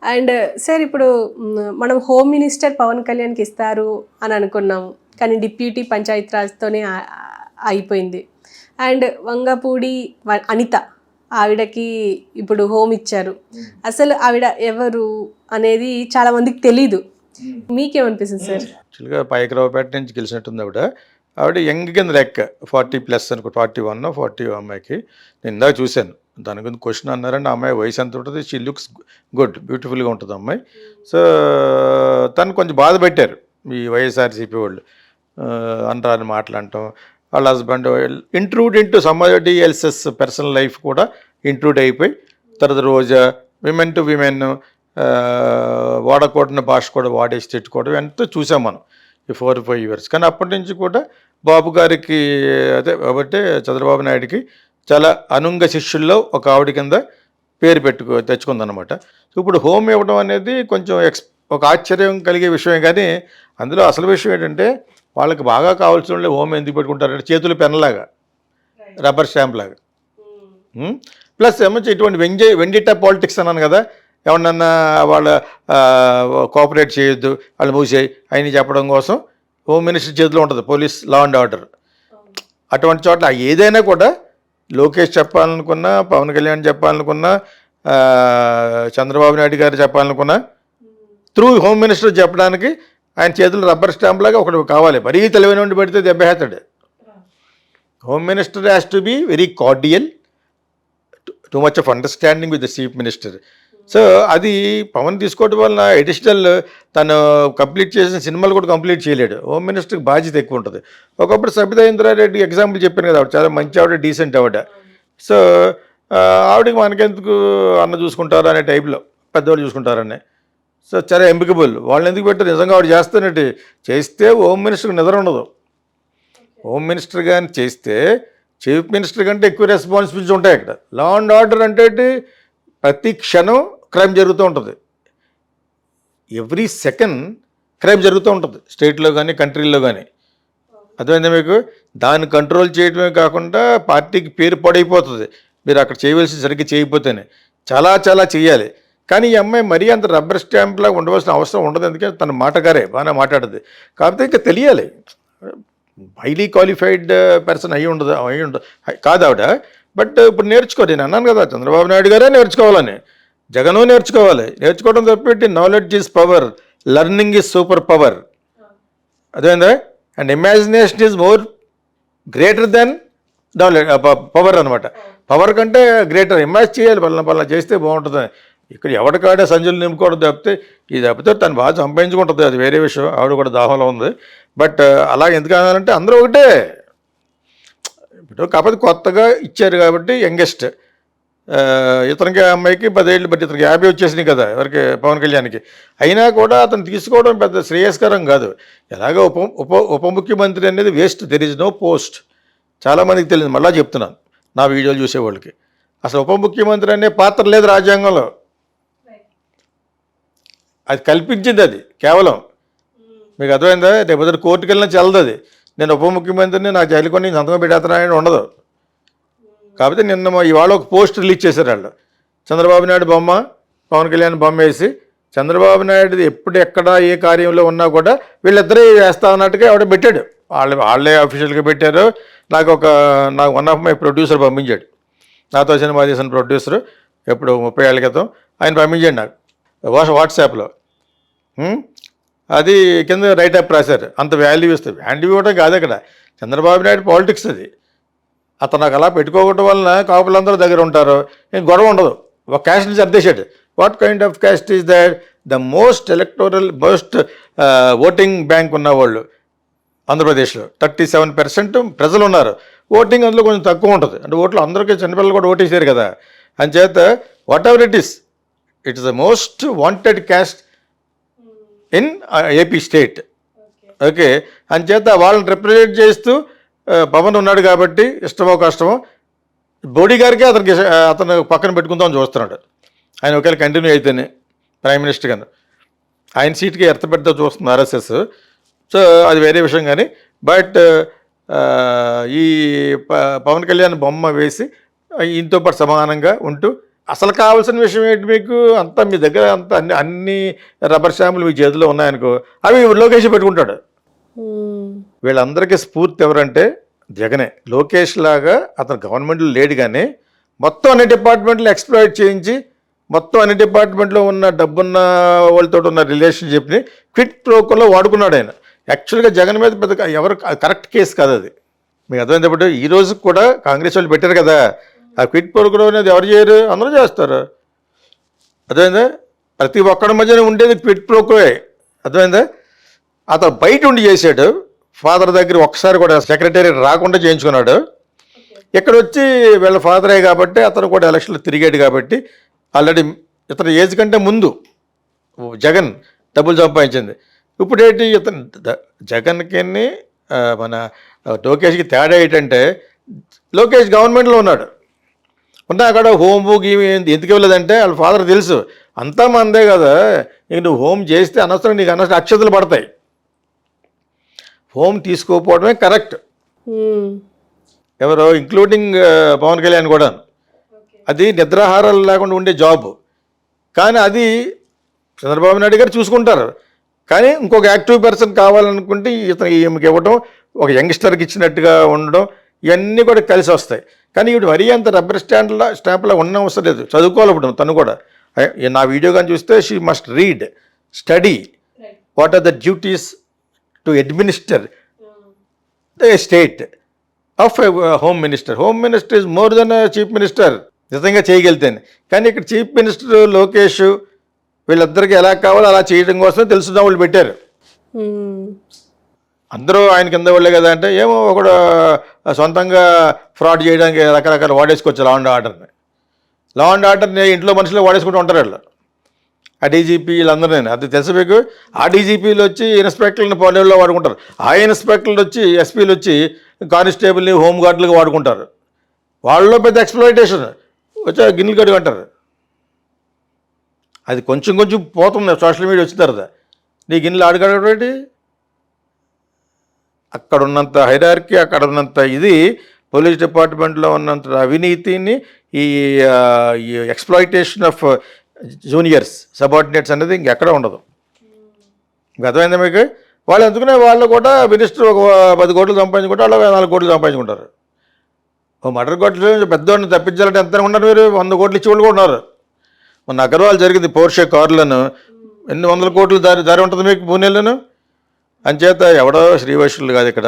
And sir ఇప్పుడు మనం home minister Pawan కళ్యాణ్కి ఇస్తారు అని అనుకున్నాం, కానీ డిప్యూటీ పంచాయత్ రాజ్తోనే అయిపోయింది. అండ్ వంగపూడి అనిత ఆవిడకి ఇప్పుడు హోమ్ ఇచ్చారు. అసలు ఆవిడ ఎవరు అనేది చాలా మందికి తెలీదు. మీకేమనిపిస్తుంది సార్? యాక్చువల్గా పైకరావుపేట నుంచి గెలిచినట్టుంది ఆవిడ యంగ్ కింద లెక్క 40+ అనుకో, 41 40 అమ్మాయికి. నేను ఇందాక చూశాను, దాని గురించి క్వశ్చన్ అన్నారంటే ఆ అమ్మాయి వయసు ఎంత ఉంటుంది, షీ లుక్స్ గుడ్, బ్యూటిఫుల్గా ఉంటుంది అమ్మాయి. సో తను కొంచెం బాధ పెట్టారు ఈ వైఎస్ఆర్సీపీ వాళ్ళు, అంటారని మాట్లాడటం, వాళ్ళ husband intrude into somebody else's personal life కూడా ఇంట్రూడ్ అయిపోయి, తర్వాత రోజా విమెన్ టు విమెన్ వాడకూడని భాష కూడా వాడేసి తిట్టుకోవడం ఎంతో చూసాం మనం ఈ 4-5 years. కానీ అప్పటి నుంచి కూడా బాబు గారికి అదే కాబట్టి చంద్రబాబు నాయుడికి చాలా అనుంగ శిష్యుల్లో ఒక ఆవిడ కింద పేరు తెచ్చుకుందనమాట. సో ఇప్పుడు హోమ్ ఇవ్వడం అనేది కొంచెం ఒక ఆశ్చర్యం కలిగే విషయం. కానీ అందులో అసలు విషయం ఏంటంటే, వాళ్ళకి బాగా కావాల్సిన వాళ్ళు హోమ్ ఎందుకు పెట్టుకుంటారంటే చేతులు పెన్నలాగా, రబ్బర్ స్టాంప్ లాగా. ప్లస్ ఏమొచ్చి ఇటువంటి వెండిటా పాలిటిక్స్ అన్నాను కదా, ఎవరన్నా వాళ్ళ కోఆపరేట్ చేయొద్దు, వాళ్ళు మూసేయి అని చెప్పడం కోసం హోమ్ మినిస్టర్ చేతిలో ఉంటుంది పోలీస్ లా అండ్ ఆర్డర్. అటువంటి చోట్ల ఏదైనా కూడా లోకేష్ చెప్పాలనుకున్నా, పవన్ కళ్యాణ్ చెప్పాలనుకున్నా, చంద్రబాబు నాయుడు గారు చెప్పాలనుకున్నా, త్రూ హోమ్ మినిస్టర్ చెప్పడానికి ఆయన చేతులు రబ్బర్ స్టాంప్ లాగా ఒకటి కావాలి. మరీ తెలివైన ఉండి పెడితే దెబ్బేస్తాడు. Home minister has to be very cordial, too much of understanding with the chief minister. So అది పవన్ తీసుకోవడం వలన అడిషనల్ తను కంప్లీట్ చేసిన సినిమాలు కూడా కంప్లీట్ చేయలేడు. హోమ్ మినిస్టర్కి బాధ్యత ఎక్కువ ఉంటుంది. ఒకప్పుడు సబితా ఇంద్రారెడ్డి ఎగ్జాంపుల్ చెప్పాను కదా, ఆవిడ చాలా మంచి ఆవిడ, డీసెంట్ ఆవిడ. సో ఆవిడకి మనకెందుకు అన్న చూసుకుంటారు అనే టైప్లో, పెద్దవాళ్ళు చూసుకుంటారని. సో చాలా ఎంపికబుల్. వాళ్ళని ఎందుకు పెట్టారు? నిజంగా ఆవిడ చేస్తున్నట్టు చేస్తే హోమ్ మినిస్టర్కి నిద్ర ఉండదు. హోమ్ మినిస్టర్ కానీ చేస్తే చీఫ్ మినిస్టర్ కంటే ఎక్కువ రెస్పాన్సిబిలిటీస్ ఉంటాయి అక్కడ. లా అండ్ ఆర్డర్ అంటే ప్రతి క్షణం క్రైమ్ జరుగుతూ ఉంటుంది, ఎవ్రీ సెకండ్ క్రైమ్ జరుగుతూ ఉంటుంది స్టేట్లో కానీ కంట్రీల్లో కానీ. అర్థమైందా మీకు? దాన్ని కంట్రోల్ చేయడమే కాకుండా పార్టీకి పేరు పడైపోతుంది మీరు అక్కడ చేయవలసి సరిగ్గా చేయకపోతేనే. చాలా చాలా చేయాలి. కానీ ఈ అమ్మాయి మరీ అంత రబ్బర్ స్టాంప్లా ఉండవలసిన అవసరం ఉండదు. ఎందుకంటే తన మాటగారే బాగానే మాట్లాడుతుంది. కాకపోతే ఇంకా తెలియాలి, హైలీ క్వాలిఫైడ్ పర్సన్ అయి ఉండదు కాదు ఆవిడ. బట్ ఇప్పుడు నేర్చుకోవాలి. నేను అన్నాను కదా, చంద్రబాబు నాయుడు గారే నేర్చుకోవాలని, జగను నేర్చుకోవాలి. నేర్చుకోవడం తప్పెట్టి knowledge is power, learning is super power. అదేందా? And imagination is more greater than knowledge, power అనమాట. పవర్ కంటే గ్రేటర్ ఇమాజిన్ చేయాలి, పలానా చేస్తే బాగుంటుంది. ఇక్కడ ఎవరికాడే సంచులు నింపుకోవడం తప్పితే, ఇది తప్పితే తను బాగా సంపాదించుకుంటుంది, అది వేరే విషయం. ఆవిడ కూడా దాహంలో ఉంది. బట్ అలా ఎందుకు అనాలంటే అందరూ ఒకటే. ఇప్పుడు కాకపోతే కొత్తగా ఇచ్చారు కాబట్టి యంగెస్ట్, ఇతనికి అమ్మాయికి 10 ఏళ్ళు, బట్ ఇతనికి 50 వచ్చేసినాయి కదా ఎవరికి, పవన్ కళ్యాణ్కి. అయినా కూడా అతను తీసుకోవడం పెద్ద శ్రేయస్కరం కాదు. ఎలాగో ఉప ముఖ్యమంత్రి అనేది waste, there is no post. చాలామందికి తెలియదు, మళ్ళీ చెప్తున్నాను నా వీడియోలు చూసేవాళ్ళకి, అసలు ఉప ముఖ్యమంత్రి అనే పాత్ర లేదు రాజ్యాంగంలో. అది కల్పించింది, అది కేవలం. మీకు అర్థమైందా? రేపు కోర్టుకు వెళ్ళినా చెల్లదు అది. నేను ఉప ముఖ్యమంత్రిని, నాకు జైలు కొని సంతకం పెట్టేస్తున్నానని ఉండదు. కాకపోతే నిన్న ఇవాళ ఒక పోస్ట్ రిలీజ్ చేశారు వాళ్ళు, చంద్రబాబు నాయుడు బొమ్మ, పవన్ కళ్యాణ్ బొమ్మ వేసి, చంద్రబాబు నాయుడు ఎప్పుడు ఎక్కడ ఏ కార్యంలో ఉన్నా కూడా వీళ్ళిద్దరే వేస్తా అన్నట్టుగా ఎవడ పెట్టాడు. వాళ్ళే అఫీషియల్గా పెట్టారు. నాకు వన్ ఆఫ్ మై ప్రొడ్యూసర్ పంపించాడు, నాతో సినిమా చేసిన ప్రొడ్యూసరు, ఎప్పుడు 30 ఏళ్ళ క్రితం ఆయన పంపించాడు నాకు వాట్సాప్లో. అది కింద రైటప్ రాశారు. అంత వాల్యూ ఇస్తుంది. వాల్యూ ఇవ్వడం కాదు అక్కడ, చంద్రబాబు నాయుడు పాలిటిక్స్ అది. అతను నాకు అలా పెట్టుకోవడం వలన కాపులందరూ దగ్గర ఉంటారు, ఏం గొడవ ఉండదు. ఒక క్యాస్ట్ని సర్దేశాడు. What kind of caste is that? The most voting bank ఉన్నవాళ్ళు ఆంధ్రప్రదేశ్లో 37% ప్రజలు ఉన్నారు. ఓటింగ్ అందులో కొంచెం తక్కువ ఉంటుంది. అంటే ఓట్లు అందరికీ, చిన్నపిల్లలు కూడా ఓటేసారు కదా. అంచేత what ever it is the most wanted caste in AP state. Okay, అంచేత వాళ్ళని రిప్రజెంట్ చేస్తూ పవన్ ఉన్నాడు కాబట్టి, ఇష్టమో కష్టమో మోడీ గారికి అతను పక్కన పెట్టుకుందామని చూస్తున్నాడు. ఆయన ఒకవేళ కంటిన్యూ అయితేనే ప్రైమ్ మినిస్టర్ కింద ఆయన సీట్కి ఎర్త పెడతా చూస్తుంది ఆర్ఎస్ఎస్. సో అది వేరే విషయం. కానీ బట్ ఈ పవన్ కళ్యాణ్ బొమ్మ వేసి ఈయనతో పాటు సమానంగా ఉంటూ అసలు కావాల్సిన విషయం ఏంటి మీకు? అంతా మీ దగ్గర అంతా అన్ని రబ్బర్ స్టాంపులు మీ చేతిలో ఉన్నాయనుకో, అవి లోకేష్ పెట్టుకుంటాడు. వీళ్ళందరికీ స్ఫూర్తి ఎవరంటే జగనే. లోకేష్ లాగా అతను గవర్నమెంట్లో లేడు, కానీ మొత్తం అన్ని డిపార్ట్మెంట్లు ఎక్స్ప్లాయిట్ చేయించి మొత్తం అన్ని డిపార్ట్మెంట్లో ఉన్న డబ్బున్న వాళ్ళతో ఉన్న రిలేషన్షిప్ని క్విట్ ప్రోకోలో వాడుకున్నాడు ఆయన. యాక్చువల్గా జగన్ మీద పెద్ద ఎవరు కరెక్ట్ కేసు కాదు అది. మీకు అర్థమైనప్పుడు ఈ రోజు కూడా కాంగ్రెస్ వాళ్ళు పెట్టారు కదా, ఆ క్విట్ ప్రోకో అనేది ఎవరు చేయరు, అందరూ చేస్తారు. అర్థమైందా? ప్రతి ఒక్కడి మధ్యన ఉండేది క్విట్ ప్రోకోయే. అర్థమైందా? అతను బయట ఉండి చేశాడు, ఫాదర్ దగ్గర ఒక్కసారి కూడా సెక్రటరీ రాకుండా చేయించుకున్నాడు. ఇక్కడ వచ్చి వీళ్ళ ఫాదరే కాబట్టి అతను కూడా ఎలక్షన్లో తిరిగాడు కాబట్టి ఆల్రెడీ ఇతను ఏజ్ కంటే ముందు జగన్ డబ్బులు సంపాదించింది. ఇప్పుడు ఏంటి ఇతను జగన్కి మన లోకేష్కి తేడా ఏంటంటే లోకేష్ గవర్నమెంట్లో ఉన్నాడు, ఉన్నా అక్కడ హోమ్ గీమ్ ఎందుకు ఇవ్వలేదంటే వాళ్ళ ఫాదర్ తెలుసు అంతా మందే కదా, ఇంక నువ్వు హోమ్ చేస్తే అనవసరం నీకు అనవసరం అక్షతలు పడతాయి. హోమ్ తీసుకోకపోవడమే కరెక్ట్. ఎవరో ఇంక్లూడింగ్ పవన్ కళ్యాణ్ కూడా. అది నిద్రాహారాలు లేకుండా ఉండే జాబ్, కానీ అది చంద్రబాబు నాయుడు గారు చూసుకుంటారు. కానీ ఇంకొక యాక్టివ్ పర్సన్ కావాలనుకుంటే ఇతను ఈమెకి ఇవ్వడం, ఒక యంగ్స్టర్కి ఇచ్చినట్టుగా ఉండడం, ఇవన్నీ కూడా కలిసి వస్తాయి. కానీ ఇప్పుడు మరీ అంత రబ్బర్ స్టాంప్లా ఉన్న అవసరం లేదు, చదువుకోవాలి. ఇప్పుడు తను కూడా నా వీడియో కానీ చూస్తే she must read, study what are the duties to administer the state of home minister. Home minister is more than chief minister నిజంగా చేయగలితేనే. కానీ ఇక్కడ చీఫ్ మినిస్టర్ లోకేష్ వీళ్ళిద్దరికి ఎలా కావాలో అలా చేయడం కోసం తెలుసున్న వాళ్ళు పెట్టారు. అందరూ ఆయన కింద వాళ్ళే కదా అంటే ఏమో ఒకడు సొంతంగా ఫ్రాడ్ చేయడానికి రకరకాల వాడేసుకోవచ్చు లా అండ్ ఆర్డర్ని. లా అండ్ ఆర్డర్ని ఇంట్లో మనుషులు వాడేసుకుంటూ ఉంటారు వీళ్ళు. ఆ డీజీపీ వీళ్ళందరూ అది తెలుసు మీకు. ఆ డీజీపీలు వచ్చి ఇన్స్పెక్టర్లను పోలీసులో వాడుకుంటారు, ఆ ఇన్స్పెక్టర్లు వచ్చి ఎస్పీలు వచ్చి కానిస్టేబుల్ని హోమ్ గార్డులుగా వాడుకుంటారు. వాళ్ళలో పెద్ద ఎక్స్ప్లాయిటేషన్ వచ్చి గిన్నెలు కడుగు అంటారు. అది కొంచెం కొంచెం పోతుంది సోషల్ మీడియా వచ్చిన తర్వాత. నీ గిన్నెలు ఆడుకోవడం అక్కడ ఉన్నంత హైరార్కీ, అక్కడ ఉన్నంత ఇది పోలీస్ డిపార్ట్మెంట్లో ఉన్నంత అవినీతిని, ఈ ఎక్స్ప్లాయిటేషన్ ఆఫ్ జూనియర్స్ సబార్డినేట్స్ అనేది ఇంకెక్కడ ఉండదు. గతమైందా మీకు? వాళ్ళు ఎందుకునే వాళ్ళు కూడా మినిస్టర్ ఒక 10 కోట్లు సంపాదించుకుంటారు, వాళ్ళు 4 కోట్లు సంపాదించుకుంటారు. ఓ మర్డర్ కోట్లు పెద్దవాడిని తప్పించాలంటే ఎంత ఉన్నారు మీరు? 100 కోట్లు ఇచ్చేవాళ్ళు కూడా ఉన్నారు. మొన్న అగర్వాల్ జరిగింది, పోర్షే కార్లను ఎన్ని 100 కోట్లు దారి ఉంటుంది మీకు 3 నెలలను. అంచేత ఎవడో శ్రీవైష్ణులు కాదు ఇక్కడ.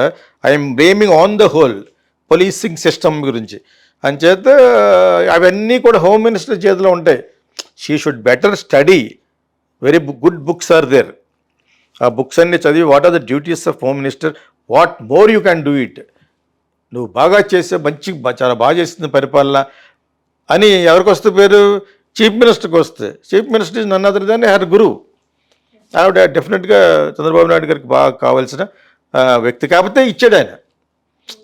I'm blaming on the whole policing system గురించి. అంచేత అవన్నీ కూడా హోమ్ మినిస్టర్ చేతిలో ఉంటాయి. She should better study, very good books are there. ఆ బుక్స్ అన్ని చదివి what are the duties of home minister, what more you can do it. నువ్వు బాగా చేస్తే చాలా బాగా చేస్తుంది పరిపాలన అని ఎవరికి వస్తే పేరు? చీఫ్ మినిస్టర్కి వస్తే. Chief minister is none other than her guru. ఆవిడ డెఫినెట్గా చంద్రబాబు నాయుడు గారికి బాగా కావాల్సిన వ్యక్తి కాకపోతే ఇచ్చాడు ఆయన.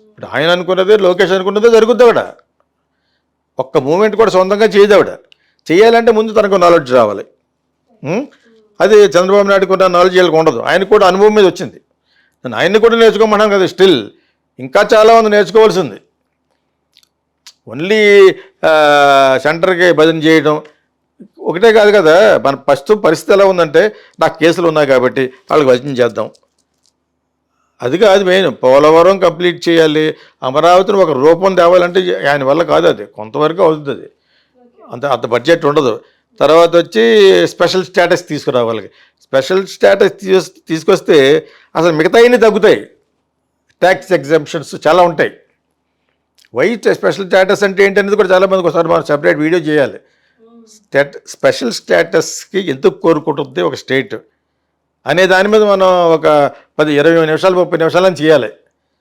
ఇప్పుడు ఆయన అనుకున్నదే, లోకేష్ అనుకున్నదే జరుగుద్ది. ఆవిడ ఒక్క మూమెంట్ కూడా సొంతంగా చేయదు. ఆవిడ చేయాలంటే ముందు తనకు నాలెడ్జ్ రావాలి. అది చంద్రబాబు నాయుడుకు ఉన్న నాలెడ్జ్ వీళ్ళకి ఉండదు. ఆయనకు కూడా అనుభవం మీద వచ్చింది. నేను ఆయన్ని కూడా నేర్చుకోమన్నాను కదా. స్టిల్ ఇంకా చాలామంది నేర్చుకోవాల్సింది. ఓన్లీ సెంటర్కి భజన చేయడం ఒకటే కాదు కదా. మన ప్రస్తుతం పరిస్థితి ఎలా ఉందంటే, నాకు కేసులు ఉన్నాయి కాబట్టి వాళ్ళకి భజన చేద్దాం, అది కాదు మెయిన్. పోలవరం కంప్లీట్ చేయాలి, అమరావతిని ఒక రూపం తేవాలంటే ఆయన వల్ల కాదు. అది కొంతవరకు అవుతుంది. అది అంత బడ్జెట్ ఉండదు. తర్వాత వచ్చి స్పెషల్ స్టేటస్ తీసుకురావాలి. స్పెషల్ స్టేటస్ తీసుకొస్తే అసలు మిగతాయన్నీ తగ్గుతాయి. ట్యాక్స్ ఎగ్జంప్షన్స్ చాలా ఉంటాయి. స్పెషల్ స్టేటస్ అంటే ఏంటనేది కూడా చాలామందికి ఒకసారి మనం సెపరేట్ వీడియో చేయాలి. స్పెషల్ స్టేటస్కి ఎందుకు కోరుకుంటుంది ఒక స్టేట్ అనే దాని మీద మనం ఒక 10-20 నిమిషాలు 30 నిమిషాలని చేయాలి.